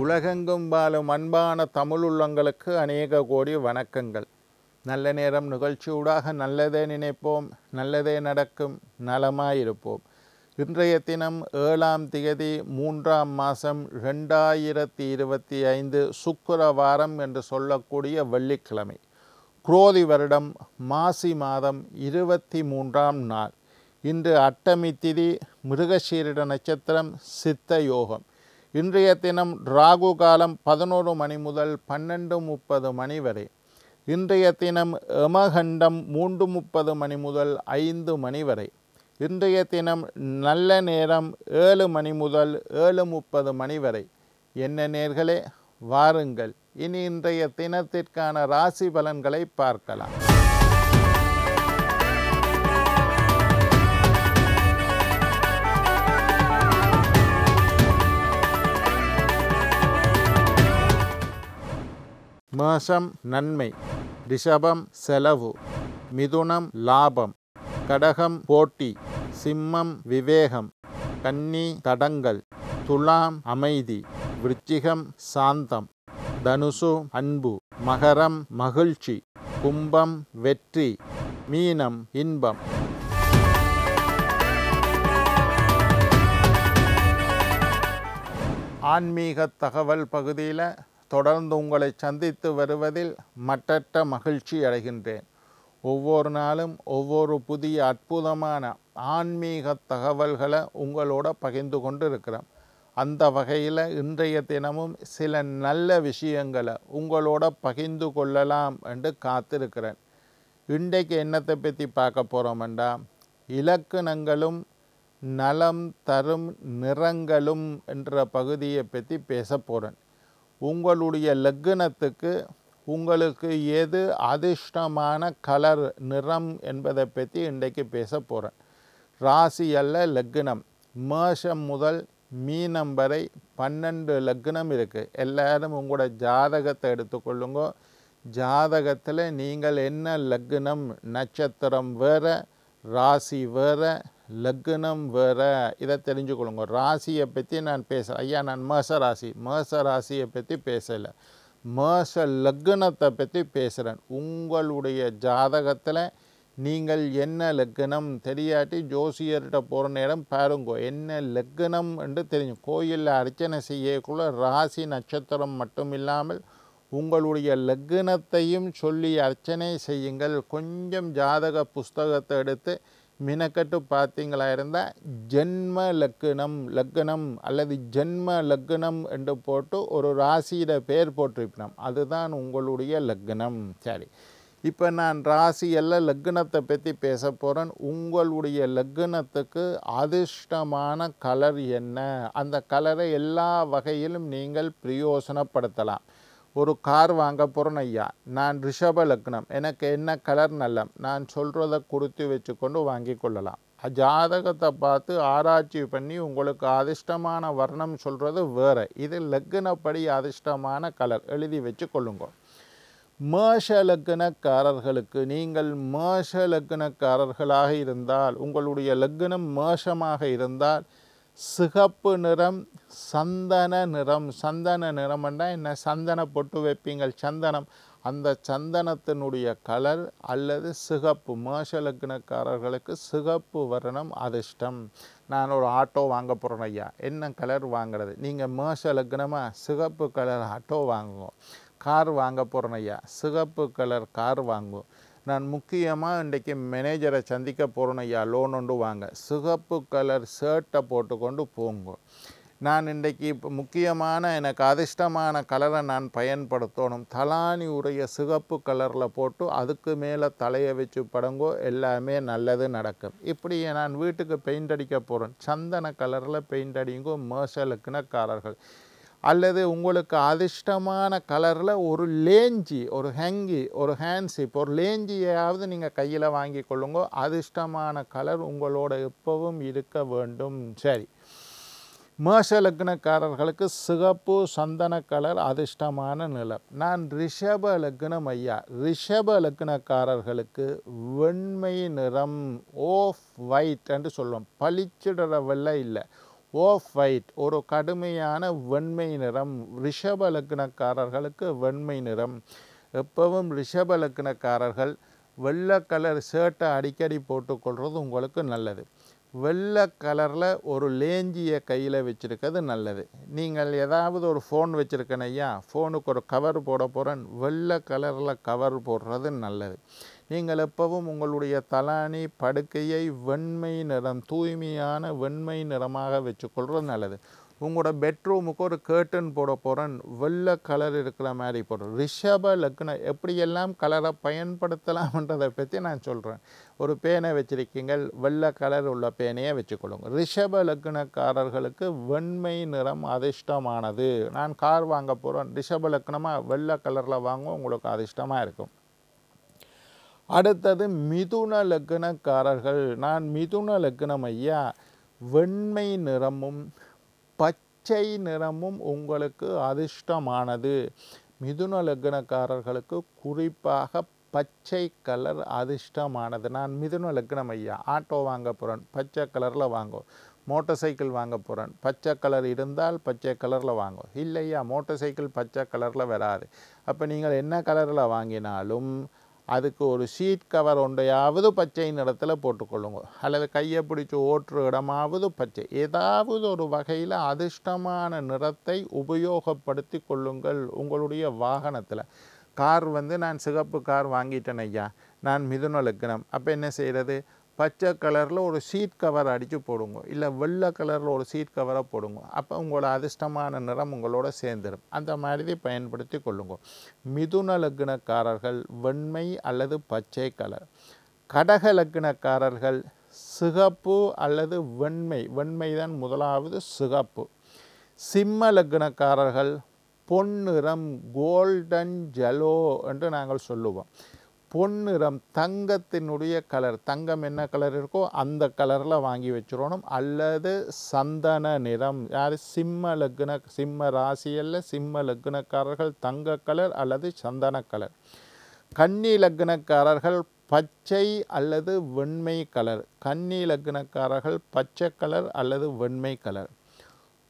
உலகெங்கும் வாழும் அன்பான தமிழுள்ளங்களுக்கு அநேக கோடி வணக்கங்கள். நல்ல நேரம் நிகழ்ச்சியூடாக நல்லதே நினைப்போம், நல்லதே நடக்கும், நலமாயிருப்போம். இன்றைய தினம் 7ஆம் திகதி 3ஆம் மாதம் 2025 சுக்கிரவாரம் என்று சொல்லக்கூடிய வெள்ளிக்கிழமை. குரோதி வருடம் மாசி மாதம் 23ஆம் நாள். இன்று அட்டமி திதி, மிருகசீரிட நட்சத்திரம், சித்த யோகம். இன்றைய தினம் ராகு காலம் 11 மணி முதல் 12:30 மணி வரை. இன்றைய தினம் யமகண்டம் 3:30 மணி முதல் 5 மணி வரை. இன்றைய தினம் நல்ல நேரம் 7 மணி முதல் 7:30 மணி வரை. என்ன நேர்களே, வாருங்கள் இனி இன்றைய தினத்திற்கான ராசி பலன்களை பார்க்கலாம். மேஷம் நன்மை, ரிஷபம் செலவு, மிதுனம் லாபம், கடகம் போட்டி, சிம்மம் விவேகம், கன்னி தடங்கல், துலாம் அமைதி, விருச்சிகம் சாந்தம், தனுசு அன்பு, மகரம் மகிழ்ச்சி, கும்பம் வெற்றி, மீனம் இன்பம். ஆன்மீக தகவல் பகுதியில் தொடர்ந்து உங்களை சந்தித்து வருவதில் மட்டற்ற மகிழ்ச்சி அடைகின்றேன். ஒவ்வொரு நாளும் ஒவ்வொரு புதிய அற்புதமான ஆன்மீக தகவல்களை உங்களோட பகிர்ந்து கொண்டு இருக்கிறேன். அந்த வகையில் இன்றைய தினமும் சில நல்ல விஷயங்களை உங்களோட பகிர்ந்து கொள்ளலாம் என்று காத்திருக்கிறேன். இன்றைக்கு என்னத்தை பற்றி பார்க்க போகிறோம்டா, இலக்கணங்களும் நலம் தரும் நிறங்களும் என்ற பகுதியை பற்றி பேச போகிறேன். உங்களுடைய லக்னத்துக்கு உங்களுக்கு எது அதிர்ஷ்டமான கலர் நிறம் என்பதை பற்றி இன்றைக்கு பேச போகிறேன். ராசி அல்ல, லக்னம். மேஷம் முதல் மீனம் வரை 12 லக்னம் இருக்குது. எல்லாரும் உங்களோட ஜாதகத்தை எடுத்துக்கொள்ளுங்க. ஜாதகத்தில் நீங்கள் என்ன லக்னம், நட்சத்திரம் வேறு, ராசி வேறு, லக்னம் வேறு, இதை தெரிஞ்சுக்கொள்ளுங்க. ராசியை பற்றி நான் பேசுகிறேன். ஐயா, நான் மேஷ ராசியை பற்றி பேசலை, மேஷ லக்னத்தை பற்றி பேசுகிறேன். உங்களுடைய ஜாதகத்தில் நீங்கள் என்ன லக்னம் தெரியாட்டி ஜோசியர்கிட்ட போகிற நேரம் பாருங்க, என்ன லக்னம் என்று தெரியும். கோயிலில் அர்ச்சனை செய்யக்குள்ள ராசி நட்சத்திரம் மட்டும் இல்லாமல் உங்களுடைய லக்னத்தையும் சொல்லி அர்ச்சனை செய்யுங்கள். கொஞ்சம் ஜாதக புஸ்தகத்தை எடுத்து மினக்கட்டு பார்த்தீங்களா இருந்தால் ஜென்ம லக்னம் அல்லது ஜென்ம லக்னம் என்று போட்டு ஒரு ராசியிட பேர் போட்டிருப்போம், அதுதான் உங்களுடைய லக்னம். சரி, இப்போ நான் ராசி எல்லாம் லக்னத்தை பற்றி பேச போகிறேன். உங்களுடைய லக்னத்துக்கு அதிர்ஷ்டமான கலர் என்ன, அந்த கலரை எல்லா வகையிலும் நீங்கள் பிரயோசனப்படுத்தலாம். ஒரு கார் வாங்க போகிறேன் ஐயா, நான் ரிஷப லக்னம், எனக்கு என்ன கலர் நல்ல, நான் சொல்கிறத குறித்து வச்சுக்கொண்டு வாங்கி கொள்ளலாம். ஜாதகத்தை பார்த்து ஆராய்ச்சி பண்ணி உங்களுக்கு அதிர்ஷ்டமான வர்ணம் சொல்கிறது வேறு. இது லக்னப்படி அதிர்ஷ்டமான கலர் எழுதி வச்சு கொள்ளுங்க. மேஷ லக்னக்காரர்களுக்கு, நீங்கள் மேஷ லக்னக்காரர்களாக இருந்தால், உங்களுடைய லக்னம் மேஷமாக இருந்தால் சிகப்பு நிறம், சந்தன நிறம். சந்தன நிறம்னா என்ன, சந்தன பொட்டு வைப்பீங்கள், சந்தனம், அந்த சந்தனத்தினுடைய கலர் அல்லது சிகப்பு. மேஷ லக்னக்காரர்களுக்கு சிகப்பு வர்ணம் அதிர்ஷ்டம். நான் ஒரு ஆட்டோ வாங்க போகிறேன் ஐயா, என்ன கலர் வாங்கிறது, நீங்கள் மேஷ லக்னமாக சிகப்பு கலர் ஆட்டோ வாங்குவோம். கார் வாங்க போகிறேன் ஐயா, சிகப்பு கலர் கார் வாங்குவோம். நான் முக்கியமாக இன்றைக்கி மேனேஜரை சந்திக்க போகிறேன் ஐயா, லோன் ஒன்று வாங்க, சிகப்பு கலர் ஷர்ட்டை போட்டுக்கொண்டு போங்க. நான் இன்றைக்கி இப்போ முக்கியமான எனக்கு அதிர்ஷ்டமான கலரை நான் பயன்படுத்தணும், தலானி உடைய சிகப்பு கலரில் போட்டு அதுக்கு மேலே தலையை வச்சு படங்கோ, எல்லாமே நல்லது நடக்கும். இப்படி நான் வீட்டுக்கு பெயிண்ட் அடிக்க போகிறேன், சந்தன கலரில் பெயிண்ட் அடிங்கோ மேஷ லக்னக்காரர்கள். அல்லது உங்களுக்கு அதிர்ஷ்டமான கலரில் ஒரு லேஞ்சி, ஒரு ஹேங்கி, ஒரு ஹேண்ட்ஸிப், ஒரு லேஞ்சியாவது நீங்கள் கையில் வாங்கி கொள்ளுங்க. அதிர்ஷ்டமான கலர் உங்களோட எப்பவும் இருக்க வேண்டும். சரி, மேஷ லக்னக்காரர்களுக்கு சிகப்பு சந்தன கலர் அதிர்ஷ்டமான நிலம். நான் ரிஷப லக்னம் ஐயா, ரிஷப லக்னக்காரர்களுக்கு வெண்மை நிறம், ஆஃப் ஒயிட் என்று சொல்லுவோம், பளிச்சிடுற வெள்ளை இல்லை, ஆஃப் ஒயிட் ஒரு கடுமையான வெண்மை நிறம். ரிஷப லக்னக்காரர்களுக்கு வெண்மை நிறம். எப்பவும் ரிஷப லக்னக்காரர்கள் வெள்ளை கலர் ஷர்ட்டை அடிக்கடி போட்டுக்கொள்வது உங்களுக்கு நல்லது. வெள்ளை கலரில் ஒரு லேஞ்சியை கையில் வச்சுருக்கிறது நல்லது. நீங்கள் ஏதாவது ஒரு ஃபோன் வச்சுருக்கேன் ஐயா, ஃபோனுக்கு ஒரு கவர் போட போகிறேன், வெள்ளை கலரில் கவர் போடுறது நல்லது. நீங்கள் எப்பவும் உங்களுடைய தலானி படுக்கையை வெண்மை நிறம், தூய்மையான வெண்மை நிறமாக வச்சுக்கொள்வது நல்லது. உங்களோட பெட்ரூமுக்கு ஒரு கேர்டன் போட போகிறேன், வெள்ளை கலர் இருக்கிற மாதிரி போடுறோம். ரிஷப லக்னம் எப்படியெல்லாம் கலரை பயன்படுத்தலாம்ன்றதை பற்றி நான் சொல்கிறேன். ஒரு பேனை வச்சுருக்கீங்க, வெள்ளை கலர் உள்ள பேனையை வச்சுக்கொள்ளுங்க. ரிஷப லக்னக்காரர்களுக்கு வெண்மை நிறம் அதிர்ஷ்டமானது. நான் கார் வாங்க போகிறேன், ரிஷப லக்னமாக வெள்ளை கலரில் வாங்க, உங்களுக்கு அதிர்ஷ்டமாக இருக்கும். அடுத்தது மிதுன லக்னக்காரர்கள். நான் மிதுன லக்னம் ஐயா, வெண்மை நிறமும் பச்சை நிறமும் உங்களுக்கு அதிர்ஷ்டமானது. மிதுன லக்னக்காரர்களுக்கு குறிப்பாக பச்சை கலர் அதிர்ஷ்டமானது. நான் மிதுன லக்னம் ஐயா, ஆட்டோ வாங்க போகிறேன், பச்சை கலரில் வாங்கும். மோட்டார் சைக்கிள் வாங்க போகிறேன், பச்சை கலர் இருந்தால் பச்சை கலரில் வாங்கும். இல்லையா, மோட்டார் சைக்கிள் பச்சை கலரில் வராது. அப்போ நீங்கள் என்ன கலரில் வாங்கினாலும் அதுக்கு ஒரு ஷீட் கவர் ஒன்றையாவது பச்சை நிறத்தில் போட்டுக்கொள்ளுங்க, அல்லது கையை பிடிச்சி ஓட்டுற இடமாவது பச்சை. ஏதாவது ஒரு வகையில் அதிர்ஷ்டமான நிறத்தை உபயோகப்படுத்தி கொள்ளுங்கள் உங்களுடைய வாகனத்தில். கார் நான் சிகப்பு கார் வாங்கிட்டேன் ஐயா, நான் மிதுன லக்னம். அப்போ என்ன செய்கிறது, பச்சை கலரில் ஒரு ஷீட் கவர் அடித்து போடுங்க, இல்லை வெள்ளை கலரில் ஒரு ஷீட் கவரை போடுங்க. அப்போ உங்களோட அதிர்ஷ்டமான நிறம் உங்களோட சேர்ந்துடும். அந்த மாதிரி பயன்படுத்தி கொள்ளுங்க. மிதுன லக்னக்காரர்கள் வெண்மை அல்லது பச்சை கலர். கடக லக்னக்காரர்கள் சிகப்பு அல்லது வெண்மை. வெண்மை தான் முதலாவது, சிகப்பு. சிம்ம லக்னக்காரர்கள் பொன்னிறம், கோல்டன் ஜெலோ என்று நாங்கள் சொல்லுவோம். பொன்னிறம், தங்கத்தினுடைய கலர். தங்கம் என்ன கலர் இருக்கோ அந்த கலரில் வாங்கி வச்சுருவோம். அல்லது சந்தன நிறம். யார், சிம்ம ராசியில் சிம்ம லக்னக்காரர்கள் தங்க கலர் அல்லது சந்தன கலர். கன்னி லக்னக்காரர்கள் பச்சை அல்லது வெண்மை கலர். கன்னி லக்னக்காரர்கள் பச்சை கலர் அல்லது வெண்மை கலர்.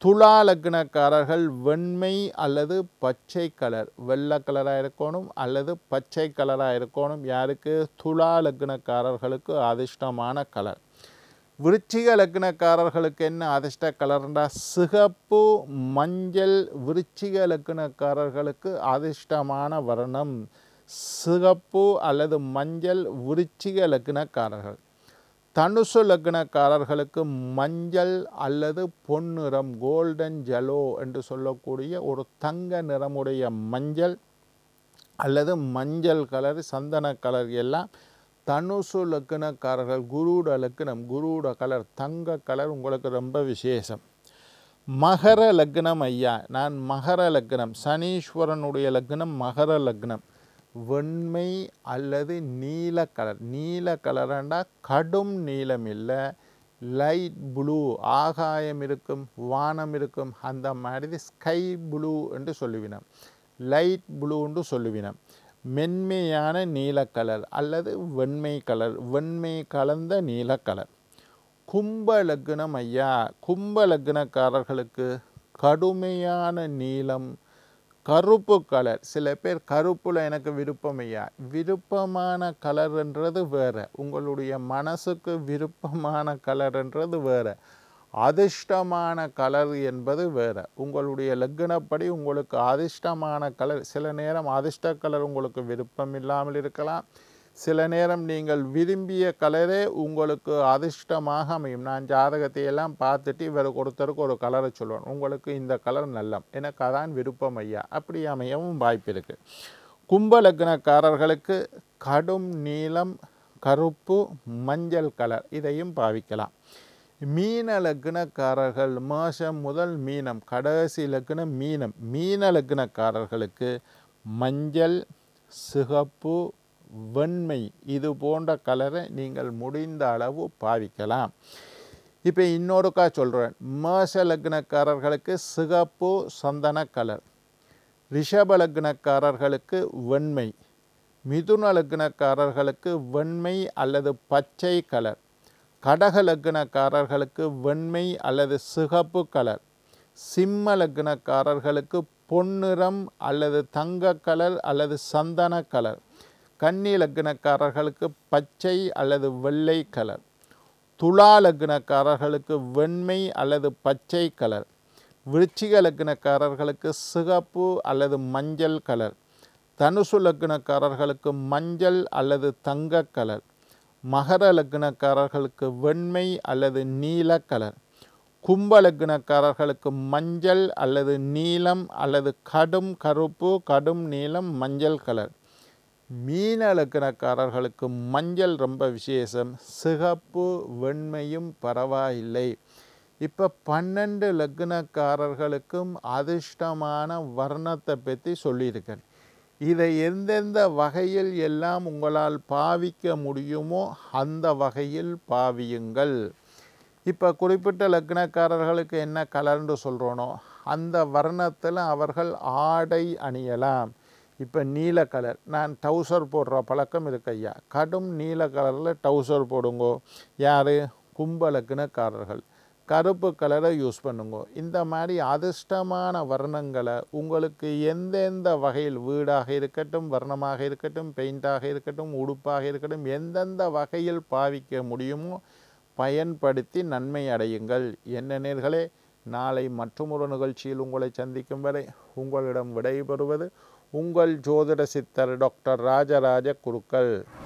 துலா லக்னக்காரர்கள் வெண்மை அல்லது பச்சை கலர். வெள்ளை கலராக இருக்கணும் அல்லது பச்சை கலராக இருக்கணும். யாருக்கு, துலா லக்னக்காரர்களுக்கு அதிர்ஷ்டமான கலர். விருச்சிக லக்னக்காரர்களுக்கு என்ன அதிர்ஷ்ட கலர்ன்றா, சிகப்பு மஞ்சள். விருச்சிக லக்னக்காரர்களுக்கு அதிர்ஷ்டமான வர்ணம் சிகப்பு அல்லது மஞ்சள், விருச்சிக லக்னக்காரர்கள். தனுசு லக்னக்காரர்களுக்கு மஞ்சள் அல்லது பொன்னிறம், கோல்டன் ஜெலோ என்று சொல்லக்கூடிய ஒரு தங்க நிறமுடைய மஞ்சள் அல்லது மஞ்சள் கலர், சந்தன கலர் எல்லாம் தனுசு லக்னக்காரர்கள். குருட லக்னம், குருட கலர், தங்க கலர் உங்களுக்கு ரொம்ப விசேஷம். மகர லக்னம் ஐயா, நான் மகர லக்னம், சனீஸ்வரனுடைய லக்னம் மகர லக்னம். வெண்மை அல்லது நீல கலர். நீல கலர்ண்டா கடும் நீலம் இல்லை, லைட் ப்ளூ, ஆகாயம் இருக்கும், வானம் இருக்கும், அந்த மாதிரி ஸ்கை ப்ளூ என்று சொல்லுவினோம், லைட் ப்ளூ என்று சொல்லுவினோம். மென்மையான நீல கலர் அல்லது வெண்மை கலர், வெண்மை கலந்த நீல கலர். கும்ப லக்னம் ஐயா, கும்ப லக்னக்காரர்களுக்கு கடுமையான நீலம், கருப்பு கலர். சில பேர் கருப்பில் எனக்கு விருப்பம் ஐயா, விருப்பமான கலர்ன்றது வேறு, உங்களுடைய மனசுக்கு விருப்பமான கலர்ன்றது வேறு, அதிர்ஷ்டமான கலர் என்பது வேறு. உங்களுடைய லக்னப்படி உங்களுக்கு அதிர்ஷ்டமான கலர், சில நேரம் அதிர்ஷ்ட கலர் உங்களுக்கு விருப்பம் இல்லாமல் இருக்கலாம், சில நேரம் நீங்கள் விரும்பிய கலரே உங்களுக்கு அதிர்ஷ்டமாக அமையும். நான் ஜாதகத்தை எல்லாம் பார்த்துட்டு இவருக்கு ஒருத்தருக்கு ஒரு கலரை சொல்லுவேன், உங்களுக்கு இந்த கலர் நல்ல, எனக்கு அதான் விருப்பம் ஐயா, அப்படி அமையவும் வாய்ப்பு இருக்குது. கும்ப லக்னக்காரர்களுக்கு கடும் நீலம், கருப்பு, மஞ்சள் கலர், இதையும் பாவிக்கலாம். மீன லக்னக்காரர்கள் மேஷம் முதல் மீனம், கடைசி லக்னம் மீனம். மீன லக்னக்காரர்களுக்கு மஞ்சள், சிகப்பு, வெண்மை இது போன்ற கலரை நீங்கள் முடிந்த அளவு பாவிக்கலாம். இப்போ இன்னொருக்கா சொல்கிறேன், மேஷ லக்னக்காரர்களுக்கு சிகப்பு சந்தன கலர், ரிஷப லக்னக்காரர்களுக்கு வெண்மை, மிதுன லக்னக்காரர்களுக்கு வெண்மை அல்லது பச்சை கலர், கடக லக்னக்காரர்களுக்கு வெண்மை அல்லது சிகப்பு கலர், சிம்ம லக்னக்காரர்களுக்கு பொன்னிறம் அல்லது தங்க கலர் அல்லது சந்தன கலர், கன்னி லக்னக்காரர்களுக்கு பச்சை அல்லது வெள்ளை கலர், துலா லக்னக்காரர்களுக்கு வெண்மை அல்லது பச்சை கலர், விருச்சிக லக்னக்காரர்களுக்கு சிகப்பு அல்லது மஞ்சள் கலர், தனுசு லக்னக்காரர்களுக்கு மஞ்சள் அல்லது தங்க கலர், மகர லக்னக்காரர்களுக்கு வெண்மை அல்லது நீல கலர், கும்ப லக்னக்காரர்களுக்கு மஞ்சள் அல்லது நீலம் அல்லது கடும் கருப்பு, கடும் நீலம், மஞ்சள் கலர், மீன லக்னக்காரர்களுக்கு மஞ்சள் ரொம்ப விசேஷம், சிகப்பு வெண்மையும் பரவாயில்லை. இப்போ 12 லக்னக்காரர்களுக்கும் அதிர்ஷ்டமான வர்ணத்தை பற்றி சொல்லியிருக்கேன். இதை எந்தெந்த வகையில் எல்லாம் உங்களால் பாவிக்க முடியுமோ அந்த வகையில் பாவியுங்கள். இப்போ குறிப்பிட்ட லக்னக்காரர்களுக்கு என்ன கலர்னு சொல்கிறோனோ அந்த வர்ணத்தில் அவர்கள் ஆடை அணியலாம். இப்போ நீல கலர், நான் டவுசர் போடுற பழக்கம் இருக்கு ஐயா, கடும் நீல கலரில் டவுசர் போடுங்கோ. யார்? கும்ப லக்னக்காரர்கள். கருப்பு கலரை யூஸ் பண்ணுங்க. இந்த மாதிரி அதிர்ஷ்டமான வர்ணங்களை உங்களுக்கு எந்தெந்த வகையில், வீடாக இருக்கட்டும், வர்ணமாக இருக்கட்டும், பெயிண்டாக இருக்கட்டும், உடுப்பாக இருக்கட்டும், எந்தெந்த வகையில் பாவிக்க முடியுமோ பயன்படுத்தி நன்மை அடையுங்கள். என்ன நேயர்களே, நாளை மற்றொரு நிகழ்ச்சியில் உங்களை சந்திக்கும் வரை உங்களிடம் விடைபெறுவது உங்கள் ஜோதிட சித்தர் டாக்டர் ராஜராஜ குருக்கள்.